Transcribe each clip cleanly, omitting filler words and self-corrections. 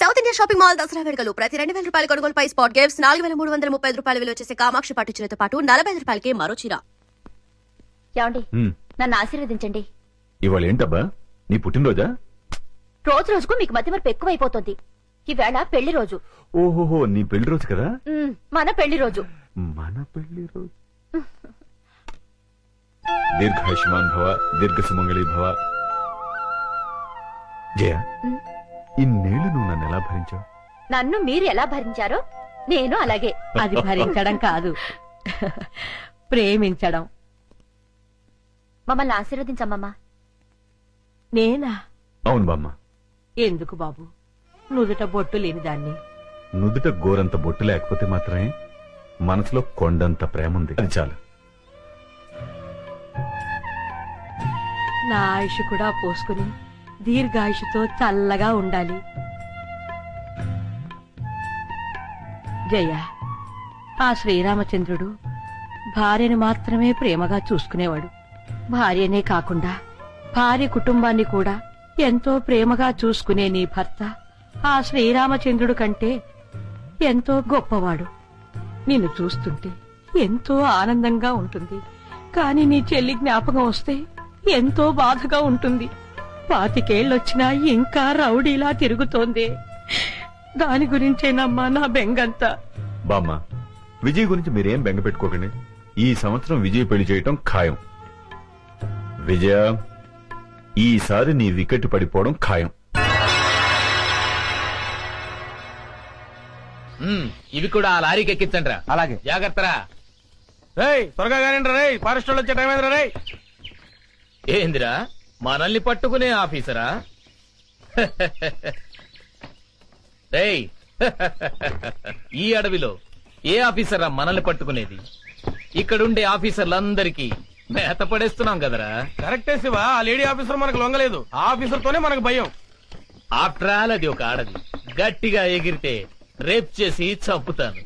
South India shopping mall Dasara వేడుకలు ప్రతి 2,000 రూపాయల కొనుగోలుపై స్పాట్ గిఫ్ట్స్ 4,335 రూపాయల విలువ చేసే కామాక్షి పట్టు చీరతో పాటు 45 రూపాయలకి మరో చీర. ఏమండి నన్ను ఆశీర్వదించండి. ఇవాళ ఏంటబ్బా నీ పుట్టినరోజా? రోజు రోజుకు మీకు మధ్య మరపు ఎక్కువైపోతుంది. ఈవేళ పెళ్లి రోజు. ఓహోహో నీ పెళ్లి రోజు కదా. మన పెళ్లి రోజు. మన పెళ్లి రోజు. దీర్ఘాయుష్మాన్ భవ దీర్ఘ సుమంగళి భవ. జయ, ఇన్నేళ్లు నువ్వు నన్ను ఎలా భరించావు? నన్ను మీరు ఎలా భరించారో నేను అలాగే. అది భరించడం కాదు, ప్రేమించడం. మమ్మల్ని ఆశీర్వదించమ్మా. నేనా? అవును బామ్మ. ఎందుకు బాబు, నుదుట బొట్టు లేని దాన్ని. నుదుట గోరంత బొట్టు లేకపోతే మాత్రమే మనసులో కొండంత ప్రేమ ఉంది, అది చాలు. నా ఆయుష్ కూడా పోసుకుని దీర్ఘాయుషుతో చల్లగా ఉండాలి. జయ, ఆ శ్రీరామచంద్రుడు భార్యను మాత్రమే ప్రేమగా చూసుకునేవాడు. భార్యనే కాకుండా భార్య కుటుంబాన్ని కూడా ఎంతో ప్రేమగా చూసుకునే నీ భర్త ఆ శ్రీరామచంద్రుడు కంటే ఎంతో గొప్పవాడు. నిన్ను చూస్తుంటే ఎంతో ఆనందంగా ఉంటుంది. కాని నీ చెల్లి జ్ఞాపకం వస్తే ఎంతో బాధగా ఉంటుంది. 25 ఏళ్ళొచ్చినా ఇంకా రౌడీలా తిరుగుతోంది. దాని గురించేనమ్మా నా బెంగంతా. బామ్మ, విజయ్ గురించి మీరేం బెంగ పెట్టుకోకండి. ఈ సంవత్సరం విజయ్ పెళ్లి చేయటం ఖాయం. విజయ, ఈసారి నీ వికెట్ పడిపోవడం ఖాయం. ఇవి కూడా ఆ లారీకి ఎక్కించండి. అలాగే. జాగ్రత్తరా. త్వరగా కానిండ్రా రే, ఫారెస్ట్ వాళ్ళు వచ్చే టైం అయిందిరా రే. ఏందిరా మనల్ని పట్టుకునే ఆఫీసరా? రేయ్, ఈ అడవిలో ఏ ఆఫీసరా మనల్ని పట్టుకునేది? ఇక్కడుండే ఆఫీసర్లందరికీ మేత పడేస్తున్నాం కదరా. కరెక్టే శివ, ఆ లేడీ ఆఫీసర్ మనకు లొంగలేదు. ఆ ఆఫీసర్ తోనే మనకు భయం. ఆఫ్టర్ ఆల్ అది ఒక ఆడది. గట్టిగా ఎగిరితే రేప్ చేసి చంపుతాను.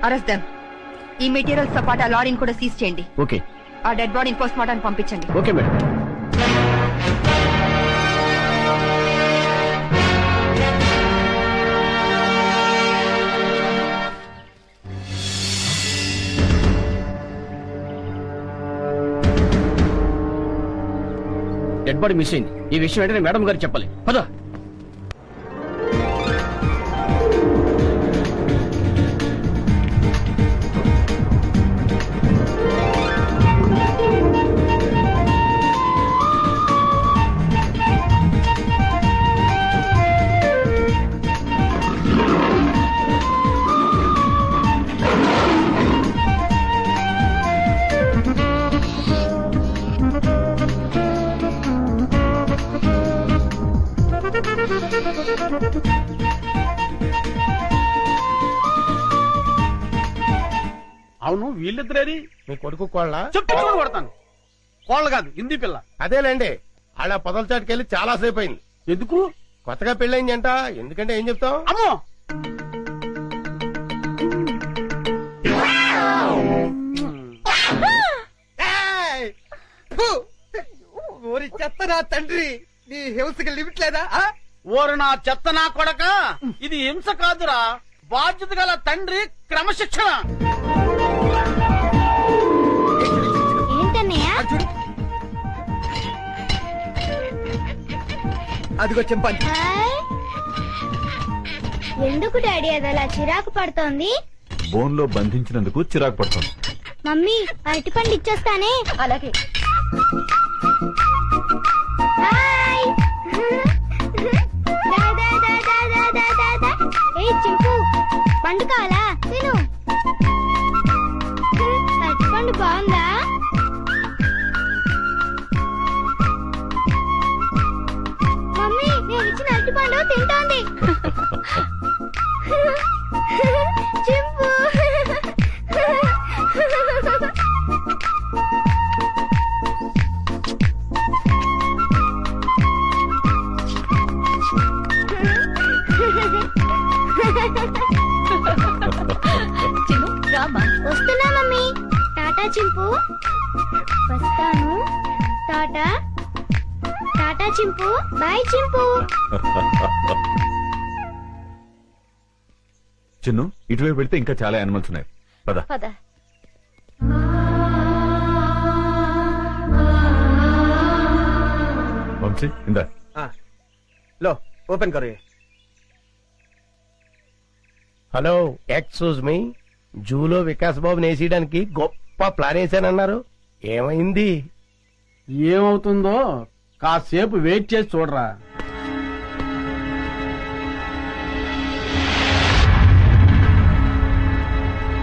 Arrest them. ఈ మెటీరియల్స్ తో పాటు ఆ లారీని కూడా సీజ్ చేయండి. ఓకే ఆ డెడ్ బాడీని పోస్ట్ మార్టం పంపించండి. Okay madam. Dead body miss అయింది. ఈ విషయం వెంటనే మేడం గారు చెప్పాలి. పదా. అవును, వీళ్ళిద్దరేది? మీ కొడుకు కోళ్ళ చెప్పు కొడతాను. కోళ్ళ కాదు, హిందీ పిల్ల. అదేలేండి, ఆడ పొదల చాటుకెళ్ళి చాలా సేపు అయింది. ఎందుకు? కొత్తగా పెళ్ళయింది అంట. ఎందుకంటే ఏం చెప్తాం? అమ్మో, ఓరి చెత్త నా తండ్రి, నీ హింసకి లిమిట్ లేదా? ఓరు నా చెత్త నా కొడక, ఇది హింస కాదురా, బాధ్యత గల తండ్రి క్రమశిక్షణ. అదిగో చెంపాలి. ఎందుకు డాడీ అది అలా చిరాకు పడుతోంది? బోన్ లో బంధించినందుకు చిరాకు పడుతుంది. మమ్మీ అరటిపండు ఇచ్చేస్తానే. అలాగే. హాయ్. దా, దా, దా, దా, దా, దా, దా, దా. ఏయ్ చింపు, పండు కావాలా? తిను. అరటిపండు బాగుందా? మమ్మీ నేను ఇచ్చిన అరటిపండు తింటోంది. చింపు. చిన్ను రామా. వస్తున్నా మమ్మీ. టాటా చింపు. వస్తాను. టాటా. టాటా చింపు. బాయ్ చింపు. చిన్ను, ఇటువైపు వెళ్తే ఇంకా చాలా యానిమల్స్ ఉన్నాయి. పద. పద. వంశీ, ఇందా. లో ఓపెన్ కరో. Hello, excuse me. జూలో వికాస్ బాబు నేసేయడానికి గొప్ప ప్లాన్ వేసానన్నారు. ఏమైంది? ఏమవుతుందో కాసేపు వెయిట్ చేసి చూడరా.